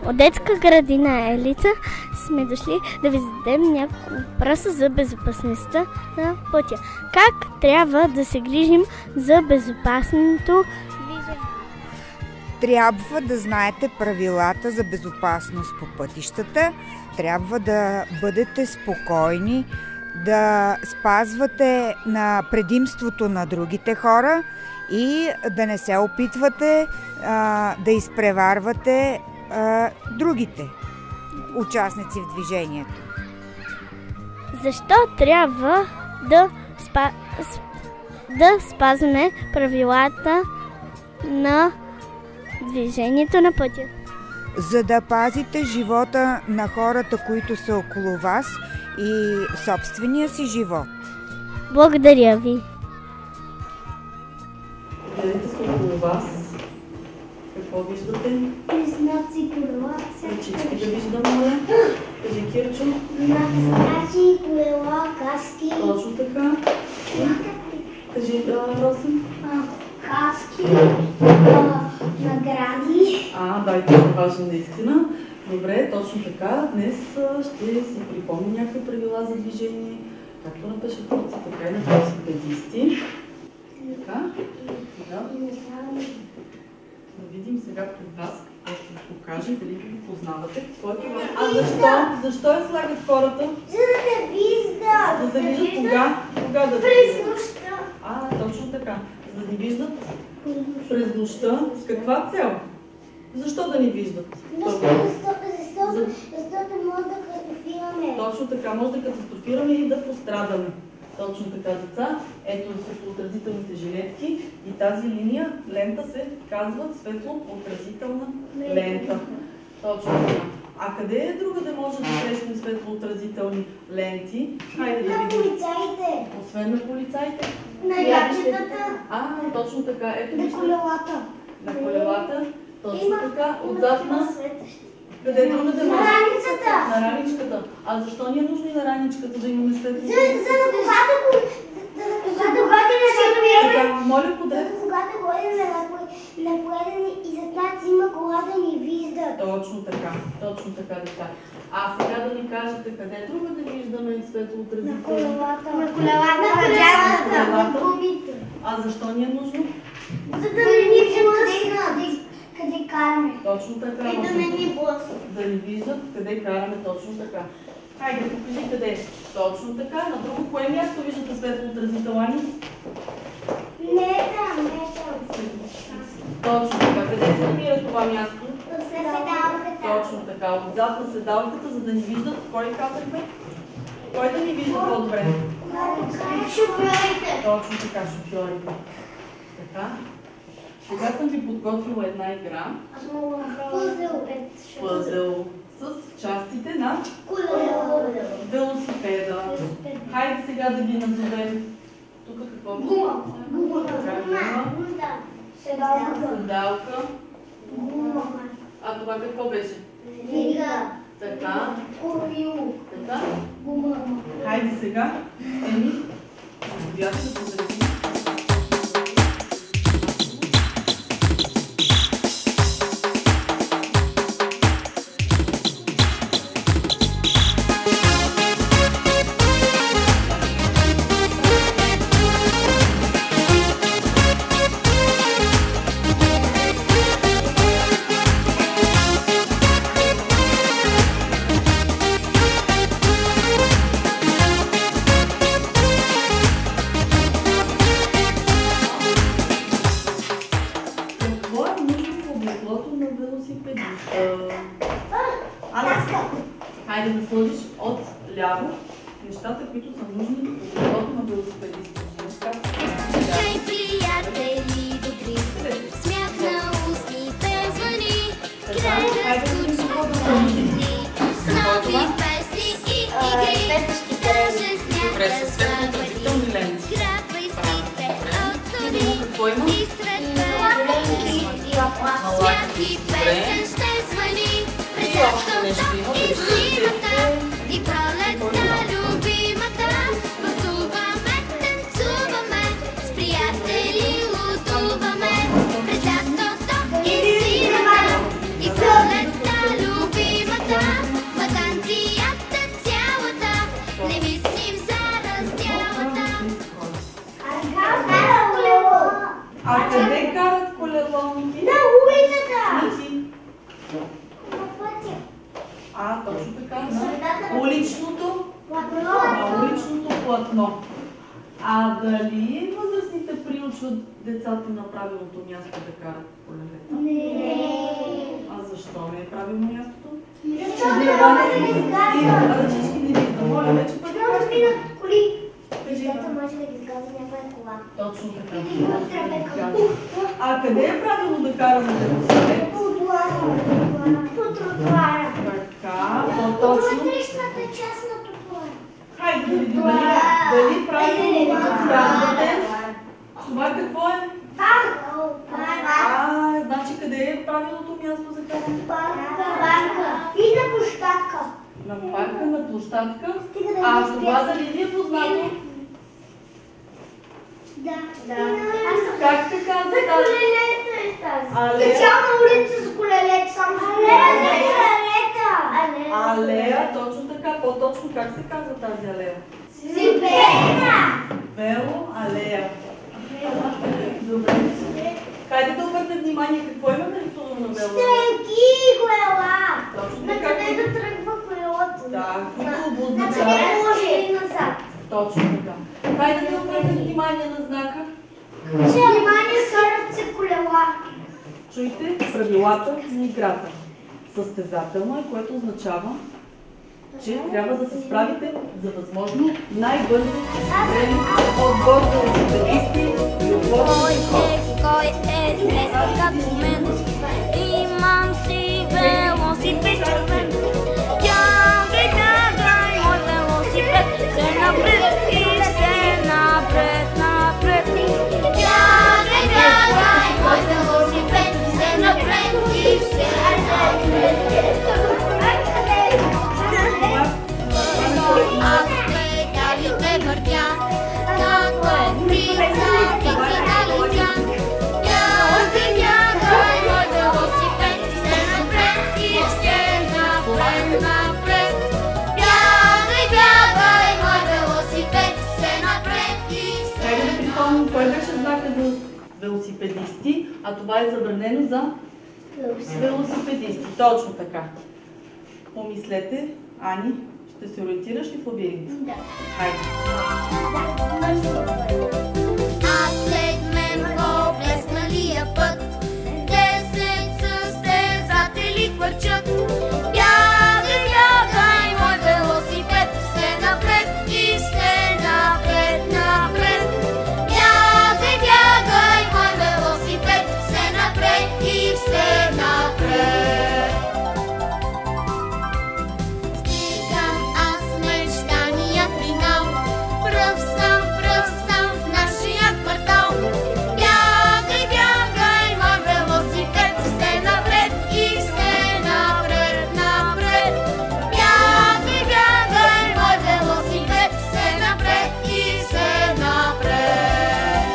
От детска градина Елица сме дошли да ви зададем няколко въпроса за безопасността на пътя. Как трябва да се грижим за безопасното движение? Трябва да знаете правилата за безопасност по пътищата. Трябва да бъдете спокойни, да спазвате на предимството на другите хора и да не се опитвате да изпреварвате другите участници в движението. Защо трябва да спазваме правилата на движението на пътя? За да пазите живота на хората, които са около вас и собствения си живот. Благодаря ви. Гледайте се около вас. Какво виждате? Знаци колела. Ръчички да виждаме. Кажи, Кирчо. Знаци колела, каски. Точно така. Кажи, Росен. Каски. Награди. Да, и това е важно наистина. Добре, точно така. Днес ще си припомня някакви правила за движение, както на пешеходци, така и на велосипедисти. Така. Да видим сега пред вас, какво ще ви покаже, дали ви познавате. Защо я слагат хората? За да не виждат. За да виждат кога? Кога да през нощта. Точно така. За да ни виждат през нощта. С каква цел? Защо да ни виждат? Защото може да катастрофираме. Точно така, може да катастрофираме и да пострадаме. Точно така, деца. Ето светлоотразителните жилетки и тази линия, лента се казва светлоотразителна лента. Точно така. А къде е другаде може да срещнем светлоотразителни ленти? Хайде да видим. На полицаите. Освен на полицаите? На ячетата. Точно така. Ето на колелата. На колелата. Точно така. Отзад на... Къде другаде може? На раницата. На раничката. А защо ни е нужно и на раничката да имаме светло? За когато ходим на сигурираме. Моля, подред. Когато ходим на поедане и зад нас има кола да ни виждат. Точно така, деца. А сега да ни кажете къде друга да виждаме светлоотразителни? На колелата. На колелата, на джамата, на гумите. А защо ни е нужно? За да не ни виждат къде караме. Точно така. И да не ни блъскат. Да ни виждат къде караме, точно така. Хайде, покажи къде е. Точно така. На друго, кое място виждате светлоотразителни? Не там. Точно така. Къде се намира това място? В седалката. Точно така. Отзад на седалката, за да ни виждат. Кой казахме? Кой да ни вижда по-добре? Шофьорите. Точно така, шофьорите. Така. Сега съм ви подготвила една игра. Пъзел с частите на велосипеда. Хайде сега да ги назовем. Тук какво? Гума. Седалка. А това какво беше? Така. Така. Хайде сега. Еми, заповядайте да подредим. Хайде да сложиш от ляво нещата, които са нужни в облеклото на велосипедиста. Хей, приятели добри, смях на устните звъни, край на скучни дни, с нови песни и игри, даже смяха забави, грабвай ските от сони и сред първи, смях и песен ще звъни, през лятото и зимата, и пролетта любимата, пътуваме, танцуваме, с приятели лутуваме, през лятото и зимата, и пролетта любимата. А къде карат колело? На улицата! На пътя. Точно така. На Средата. уличното платно. А дали възрастните приучват децата на правилното място да карат колелета? Не. А защо не е правилно мястото? Защото трябва да ги сгазва. Ръчички не виждам. Моля, вече пък Много да минат коли. кажи. Защото може да ги сгазва някоя кола. Точно така. Или имат тръбека. А къде е правилно да караме велосипед? По тротуара. Така, по-точно. Вътрешната част на тротуара. Хайде да видим дали правилно казвате. Това какво е? Значи къде е правилното място за каране? Парка. И на площадка. На парка, на площадка. Стига да А не това спя. дали ви е познато? Да. Как се казва тази? Колелето е тази. Алея. Специална улица с колелето, само с колелета. Алея, точно така. По-точно как се казва тази алея? Зипена. Вело, алея. Добре. Хайде да обърнем внимание какво има нарисувано на вело. Стрелки, колела. Точно На така. къде да тръгва колелото? Да, които На къде обозначават. може и назад. Точно така. Хайде да обърнем внимание на знака. Внимание, карат се колела. Чуйте правилата на играта. Състезателно е, което означава, че трябва да се справите за възможно най-бързо време от гордо велосипедисти и от Кой е днес като мен? Имам си велосипед червен. Бягай, бягай, мой велосипед, все напред и все напред, напред. Бягай, бягай, мой велосипед, все напред и все напред. Аз педалите въртя, като птица вики налетя. Бягай, бягай, мой велосипед, все напред и все напред, напред. Бягай, бягай, мой велосипед, все напред и все Хайде да припомним, кой беше знака за велосипедисти, а това е забранено за велосипедисти. Точно така. Помислете, Ани, ще се ориентираш ли в лабиринт? Да. Хайде. А след мен по блесналия път 10 състезатели хвърчат. Бягай, бягай, мой велосипед, все напред и все напред, напред. Бягай, бягай, мой велосипед, все напред и все напред. Стигам аз мечтания финал. Пръв съм в нашия квартал. Бягай, бягай, мой велосипед, все напред и все напред, напред. Бягай, бягай, мой велосипед, все напред и все напред.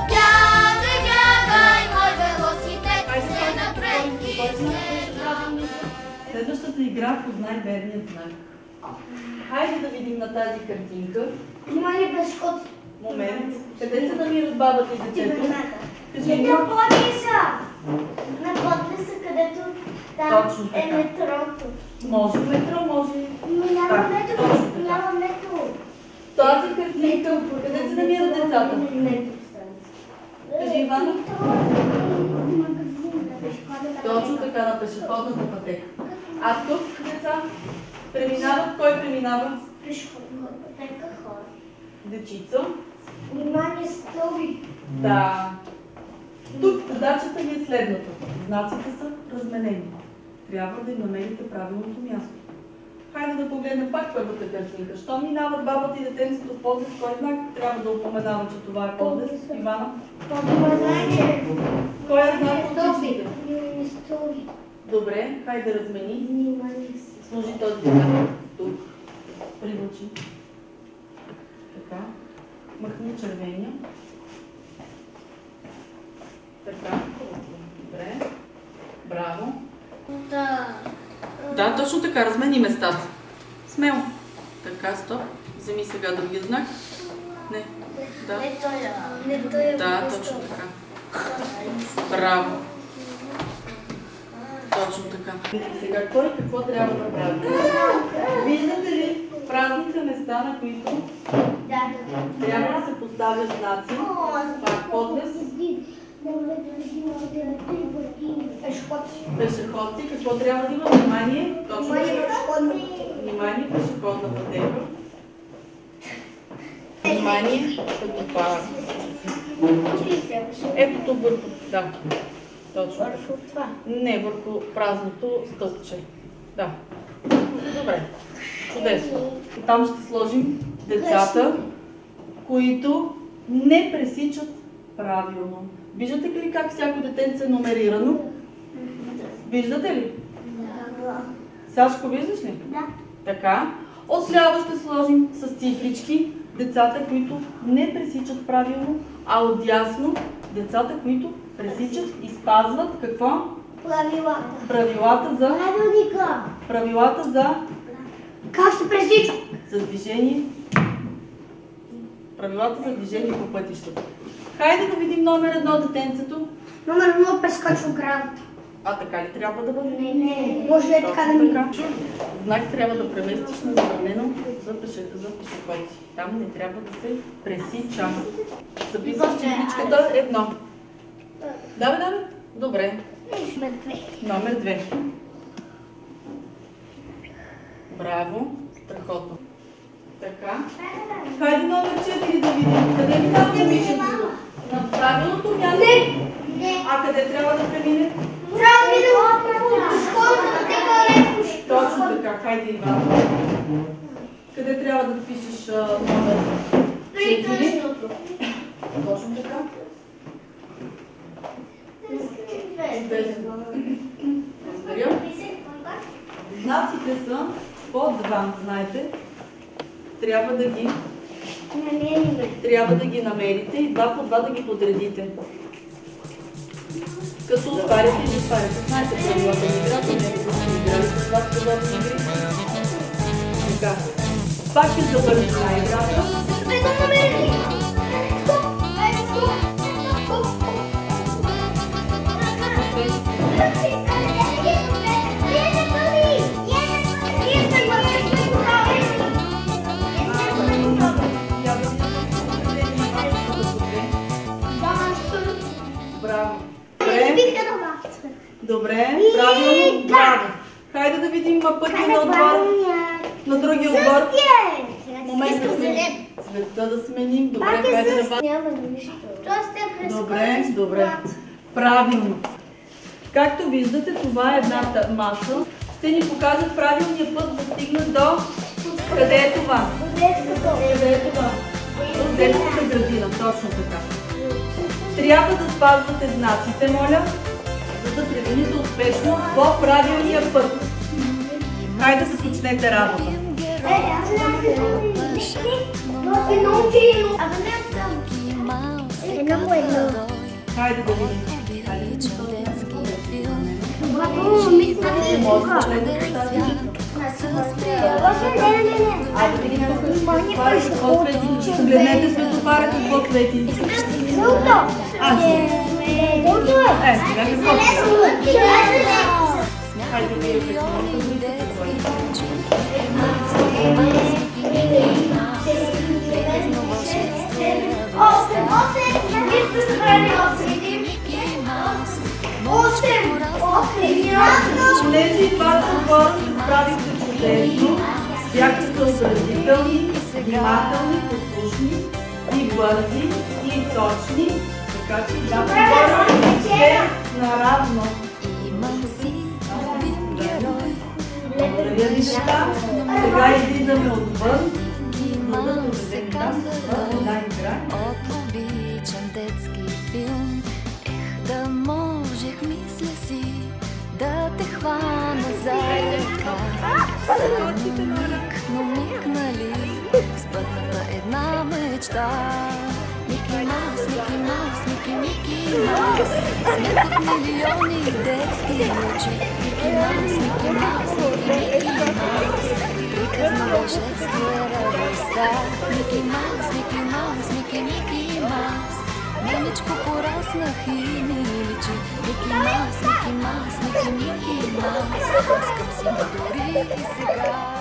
Бягай, бягай, мой велосипед, все напред и все напред. Следващата игра познай верният знак. Хайде да видим на тази картинка. Внимание, без ход. Момент. Къде се намират бабата и детето? Кажи ми. На подписа. На подписа, където там Точно е така. метрото. Може метро, може. Няма Да, метро. точно така. Няма метро. Тази картинка, къде се намират децата? Кажи, Ивана. Точно така, на пешеходната пътека. А тук деца преминават, кой преминава? Пешеходна пътека, хора. Дечица. Внимание, стълби. Да. Тук задачата ви е следната. Знаците са разменени. Трябва да им намерите правилното място. Хайде да погледнем пак първата картинка. Що минават бабата и детенцето в поднес, кой знак трябва да упоменава, че това е поднес? Ивана? Кой е знак от всичките? Внимание, стълби. Добре, хайде да размени. Внимание, Сложи този знак тук. Прилучи. Така. Махни червения. Така. Добре. Браво. Да. Да, точно така. Размени местата. Смело. Така, стоп. Вземи сега другия знак. Не. Да. Да, точно така. Браво. Точно така. Сега кой какво трябва да прави? Виждате ли празните места, на които трябва да се поставят знаци? Пак подлез. Пешеходци. Какво трябва да има? Внимание. Точно така. Внимание, пешеходна пътека. Внимание, като това. Ето тук върху. Да. Точно. Върху това? Не, върху празното стълбче. Да. Добре. Чудесно. И там ще сложим децата, които не пресичат правилно. Виждате ли как всяко детенце е номерирано? Виждате ли? Да. Сашко, виждаш ли? Да. Така. Отляво ще сложим с цифрички децата, които не пресичат правилно, а отдясно децата, които пресичат и спазват какво? Правилата. Правилата за... Правилника. Правилата за... Как се пресича? За движение. Правилата за движение по пътищата. Хайде да видим номер 1 детенцето. Номер 1 прескочва оградата. А така ли трябва да бъде? Не. Може ли така да ми... Знак трябва да преместиш на забранено за пешеходци. Там не трябва да се пресича. Записваш чифличката 1. Да. Добре. Номер 2. Браво. Страхотно. Така. Хайде номер 4 да видим. Къде минава момичето? На правилното място? Не. А къде трябва да премине? Трябва да видим по школата, дека Точно така. Хайде, Иван. Къде трябва да впишеш номер 4? Точно така. Благодаря. Знаците са по 2, знаете. Трябва да ги намерите и 2 по 2 да ги подредите. Като отваряте и затваряте. Знаете правилата на играта, не играли с вас подобни игри. Така. Пак ще завърши на играта. Браво. Добре, правилно, браво. Хайде да видим пътя на отбор. На другия отбор. Момент цвета да сменим. Добре, хайде да бъдем. Добре. Правилно. Както виждате, това е едната маса. Ще ни покажат правилния път да стигнат до... Къде е това? Къде е това? От детската градина, точно така. Трябва да спазвате знаците, моля, за да преминете успешно по правилния път. Хайде да започнете работа. Хайде да видим. Айде да видим какво свети. Погледнете светофара какво свети. Сега какво свети? Хайде да видим. Понеже и двата отбора се справихте чудесно, бяха съобразителни, внимателни, послушни и бързи и точни, така че двата отбора сте наравно. Благодаря ви, деца. Сега излизаме отвън, за да проведем там в една игра. Обичам детски филм, да можех, мисля си, да те хвана за ръка. Само миг, нали, спътната една мечта. Мики Маус Мики Маус, Мики Маус. Смех от милиони детски очи. Мики Маус, Мики Маус, Мики Маус. Приказно вълшебство е радостта. Мики Маус, Мики Маус, Мики Маус. Миличко пораснах и ми личи. Мики Маус, Мики Маус, Мики Маус. Скъп си ме дори и сега.